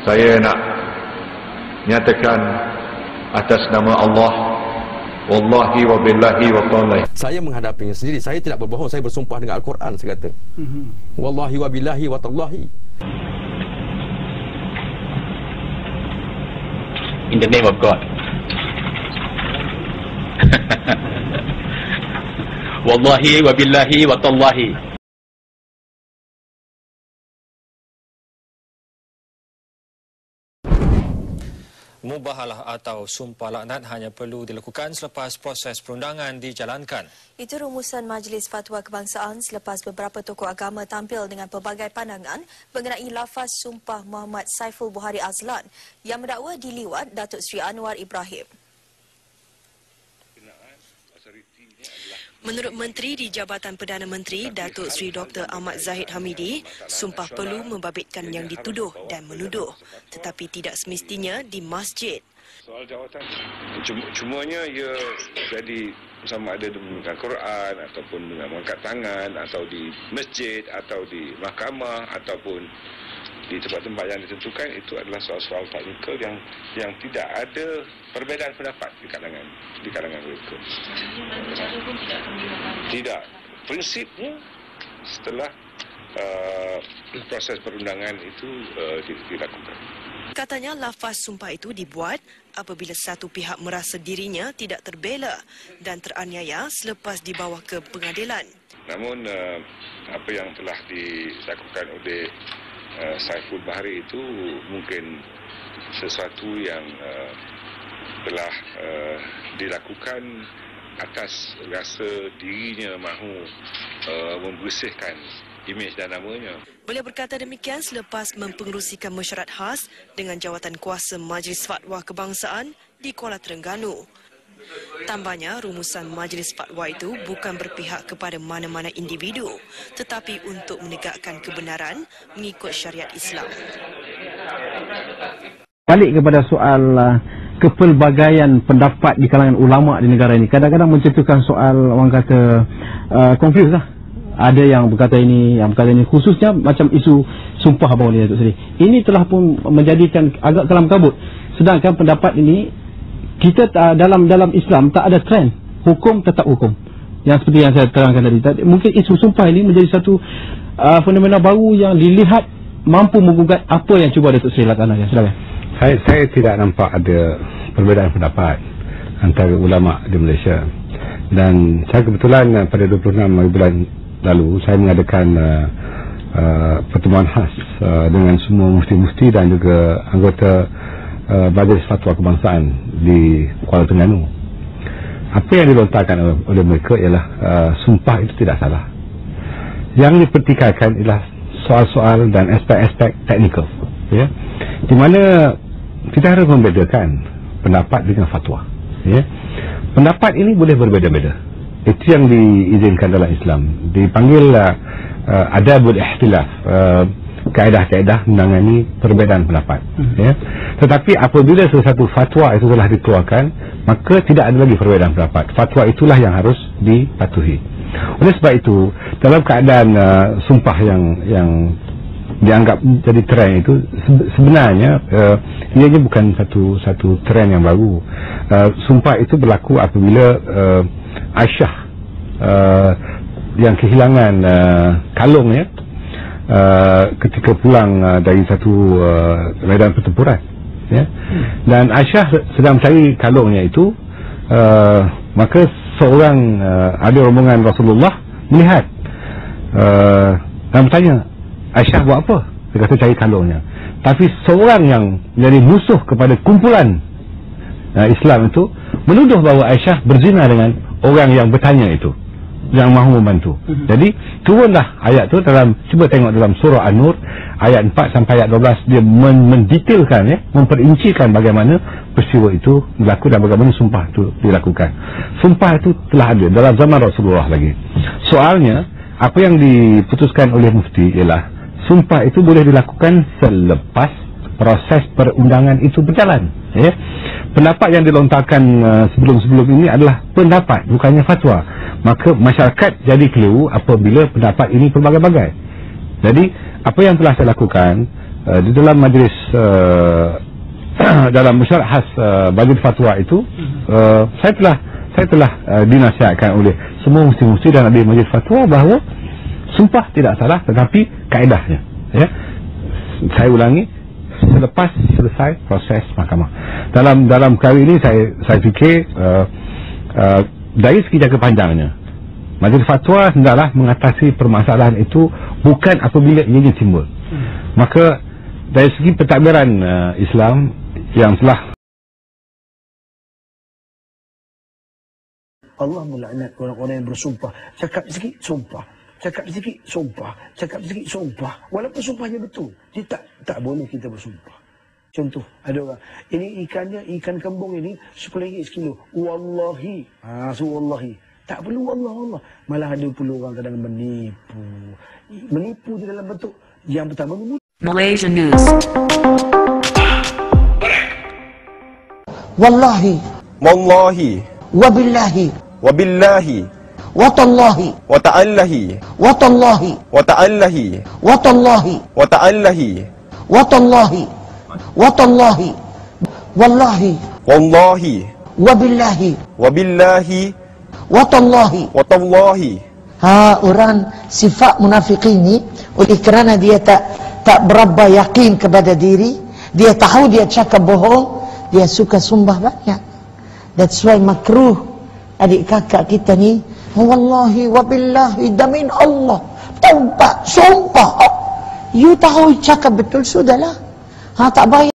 Saya nak nyatakan atas nama Allah, wallahi wa billahi wa tallahi. Saya menghadapinya sendiri. Saya tidak berbohong. Saya bersumpah dengan Al-Quran. Saya kata, wallahi wa billahi wa tallahi. In the name of God. Wallahi wa billahi wa tallahi. Mubahalah atau sumpah laknat hanya perlu dilakukan selepas proses perundangan dijalankan. Itu rumusan Majlis Fatwa Kebangsaan selepas beberapa tokoh agama tampil dengan pelbagai pandangan mengenai lafaz sumpah Muhammad Saiful Buhari Azlan yang mendakwa diliwat Datuk Seri Anwar Ibrahim. Menurut Menteri di Jabatan Perdana Menteri, Datuk Seri Dr. Ahmad Zahid Hamidi, sumpah perlu membabitkan yang dituduh dan menuduh, tetapi tidak semestinya di masjid. Soal jawatan, cumanya ia jadi sama ada menggunakan Quran ataupun dengan mengangkat tangan atau di masjid atau di mahkamah ataupun di tempat-tempat yang ditentukan, itu adalah soal-soal teknikal yang tidak ada perbezaan pendapat di kalangan mereka. Tidak. Prinsipnya setelah proses perundangan itu dilakukan. Katanya lafaz sumpah itu dibuat apabila satu pihak merasa dirinya tidak terbela dan teraniaya selepas dibawa ke pengadilan. Namun apa yang telah dilakukan oleh Saiful Bahari itu mungkin sesuatu yang telah dilakukan atas rasa dirinya mahu membersihkan imej dan namanya. Beliau berkata demikian selepas mempengerusikan mesyuarat khas dengan jawatan kuasa Majlis Fatwa Kebangsaan di Kuala Terengganu. Tambahnya, rumusan Majlis Fatwa itu bukan berpihak kepada mana-mana individu, tetapi untuk menegakkan kebenaran mengikut syariat Islam. Balik kepada soal kepelbagaian pendapat di kalangan ulama di negara ini, kadang-kadang mencetuskan soal orang kata confuse lah. Ada yang berkata ini, yang berkata ini, khususnya macam isu sumpah abang ni Datuk Seri. Ini telah pun menjadikan agak kelam kabut. Sedangkan pendapat ini, kita dalam Islam tak ada trend hukum tetap hukum. Yang seperti yang saya terangkan tadi. Mungkin isu sumpah ini menjadi satu fenomena baru yang dilihat mampu menggugat apa yang cuba Datuk Seri laksanakan. Silakan. Saya tidak nampak ada perbezaan pendapat antara ulama di Malaysia. Dan saya kebetulan pada 26 bulan lalu saya mengadakan pertemuan khas dengan semua mufti-mufti dan juga anggota Majlis Fatwa Kebangsaan di Kuala Terengganu. Apa yang dilontarkan oleh mereka ialah sumpah itu tidak salah. Yang dipertikaikan ialah soal-soal dan aspek-aspek teknikal, ya, di mana kita harus membedakan pendapat dengan fatwa, ya. Pendapat ini boleh berbeza-beza. Itu yang diizinkan dalam Islam, dipanggil adabul ihtilaf, kaedah-kaedah menangani perbezaan pendapat, ya. Tetapi apabila sesuatu fatwa itu telah dikeluarkan, maka tidak ada lagi perbezaan pendapat. Fatwa itulah yang harus dipatuhi. Oleh sebab itu, dalam keadaan sumpah yang dianggap jadi trend itu, sebenarnya ianya bukan satu trend yang baru. Sumpah itu berlaku apabila Aisyah yang kehilangan kalungnya ketika pulang dari satu medan pertempuran, ya. Dan Aisyah sedang mencari kalungnya itu, maka seorang ada rombongan Rasulullah melihat dan bertanya, Aisyah buat apa? Dia kata cari kalungnya. Tapi seorang yang menjadi musuh kepada kumpulan Islam itu menuduh bahawa Aisyah berzina dengan orang yang bertanya itu, yang mahu membantu. Jadi turunlah ayat tu dalam, cuba tengok dalam surah An-Nur ayat 4 sampai ayat 12, dia mendetailkan, ya, memperincikan bagaimana peristiwa itu berlaku dan bagaimana sumpah itu dilakukan. Sumpah itu telah ada dalam zaman Rasulullah lagi. Soalnya apa yang diputuskan oleh mufti ialah sumpah itu boleh dilakukan selepas proses perundangan itu berjalan, ya. Pendapat yang dilontarkan sebelum-sebelum ini adalah pendapat, bukannya fatwa. Maka masyarakat jadi keliru apabila pendapat ini berbagai-bagai. Jadi apa yang telah saya lakukan, di dalam majlis dalam mesyuarat khas majlis fatwa itu, saya telah dinasihatkan oleh semua mufti-mufti dan ahli majlis fatwa bahawa sumpah tidak salah, tetapi kaedahnya, ya, saya ulangi, selepas selesai proses mahkamah. Dalam kali ini saya fikir dari segi jangka panjangnya, majlis fatwa hendaklah mengatasi permasalahan itu bukan apabila ianya timbul. Maka dari segi pentadbiran Islam yang telah Allah melaknat orang-orang yang bersumpah, cakap sikit sumpah, cakap sikit sumpah, cakap sikit sumpah, walaupun sumpahnya betul, dia tak boleh kita bersumpah. Contoh, ada orang, ini ikan kembung ini RM10 sekilo, wallahi, wallahi, tak perlu Allah, malah ada pula orang kadang menipu di dalam bentuk yang pertama. Malaysia News. Wallahi, Wallahi, wabillahi, Wabillahi, watallahi, Wata'allahi, watallahi, Wata'allahi, watallahi, Wata'allahi, watallahi, watallahi, wallahi, Wallahi, wabillahi, Wabillahi, watallahi. Watallahi. Orang sifat munafik ini, oleh kerana dia tak berapa yakin kepada diri, dia tahu dia cakap bohong, dia suka sumpah banyak. That's why makruh adik kakak kita ni, wallahi wabillahi damin Allah, sumpah. You tahu cakap betul, sudahlah. Tak bayar.